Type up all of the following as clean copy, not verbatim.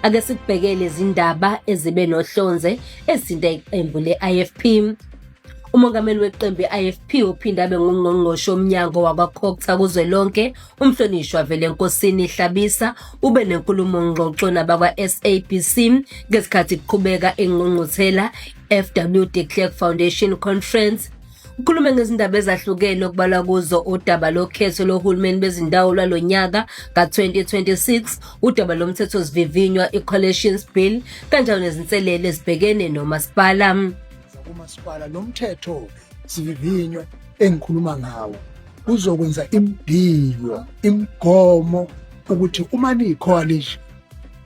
Ake sikubhekele izindaba ezibe nohlonze ezinto iqembu le-IFP. Umongameli weqembu i-IFP uphinde abe ngungqongqoshe womnyango wakwa-COGTA kuzwelonke umhlonishwa Velenkosini Hlabisa ube nenkulumo ngxoxo nabakwa-SABC ngesikhathi kuqhubeka ingqungquthela FW de Klerk Foundation Conference. Ukhulume ngezindaba ezahlukene okubalwa kuzo udaba lokhetho lohulumeni bezindawo lwalonyaka ka-2026, udaba lomthetho sivivinywa i-Coalitions Bill kanjalo nezinselele ezibhekene nomasipala. Umasipala lo mthetho sivivinywa engikhuluma ngawo uzokwenza imbiyo imigomo ukuthi uma niyi-coalition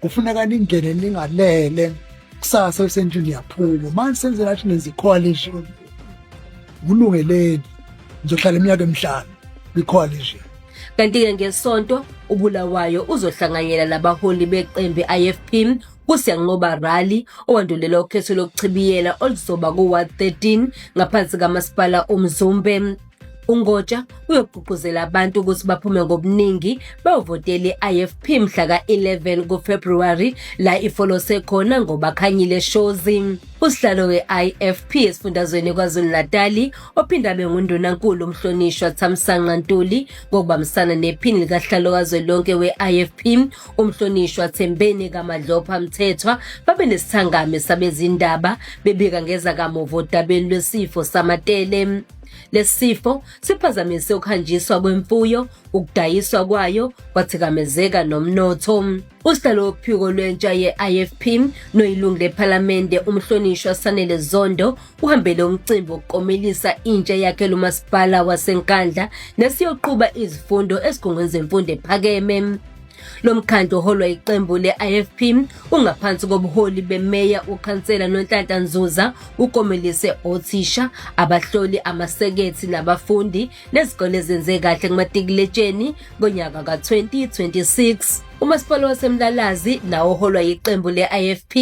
kufuneka ningene ningalele kusasa lisenje niyaphuma manje senze lathi nenza i-coalition kulungeleni ngizohlala iminyaka emihlanu kwi-coalition. Kanti-ke ngesonto uBulawayo uzohlanganyela labaholi beqembu i-IFP kuSiyanqoba Rally owandulela ukhetho lokuchibiyela oluzoba ku-Ward 13 ngaphansi kamasipala uMzumbe. uNgoja uyogqugquzela abantu ukuthi baphume ngobuningi bavotele i-IFP mhla ka-11 kuFebruwari la ifolose khona ngobakhanyile shozi. Usihlalo we-IFP esifundazweni KwaZulu-Natal ophinda abe nguNdunankulu umhlonishwa Thamsanqa Ntuli ngokubambisana nephini likahlalo kazwelonke we-IFP umhlonishwa Thembeni kaMadlopha Mthethwa babe nesithangame sabezindaba bebika ngezakamuva odabeni lwesifo samatele. Lesifo siphazamise ukuhanjiswa kwemfuyo, ukudayiswa kwayo, kwathikamezeka nomnotho. Usihlalo wophiko lwentsha ye-IFP noyilungu lephalamende umhlonishwa Sanele Zondo uhambele umcimbi wokukomelisa intsha yakhe lomasipala waseNkandla nesiyoqhuba izifundo esigungwini zemfundo ephakeme. Lo mkhandlu oholwa iqembu le-IFP ungaphansi kobuholi bemeya ukhansela noNhlanhla Nzuza ukomelise othisha, abahloli, amasekethi nabafundi nezikole ezenze kahle kumatikiletsheni ngonyaka ka-2026. Umasipala waseMlalazi nawo oholwa iqembu le-IFP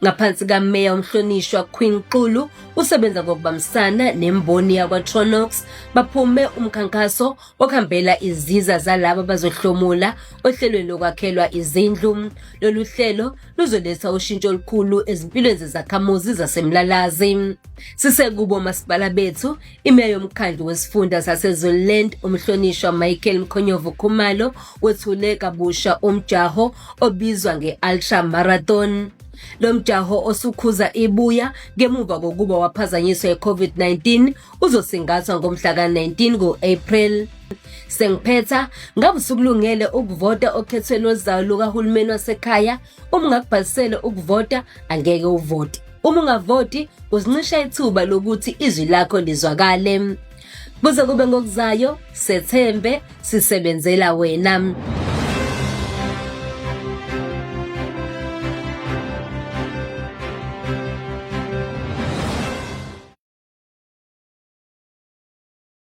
ngaphansi kameya umhlonishwa Queen Xulu usebenza ngokubambisana nemboni yakwa-Tronox baphume umkhankaso okuhambela iziza zalabo abazohlomula ohlelweni lokwakhelwa izindlu. Lolu hlelo luzoletha ushintsho olukhulu ezimpilweni zezakhamuzi zaseMlalazi. Sisekubo masipala bethu imeya yomkhandlu wesifunda saseZululand umhlonishwa Michael Mkhonyovu Khumalo wethule kabusha umjaho obizwa nge-Ultra Marathon. Lo mjaho osukhuza ibuya ngemuva kokuba waphazanyiswa i-COVID-19 uzosingathwa ngomhla ka-19 ku-April. Sengiphetha ngabe usukulungele ukuvota okhethweni ozayo lukahulumeni wasekhaya. Uma ungakubhalisele ukuvota angeke uvote. Uma ungavoti uzincisha ithuba lokuthi izwi lakho lizwakale. Kuze kube ngokuzayo sethembe sisebenzela wena.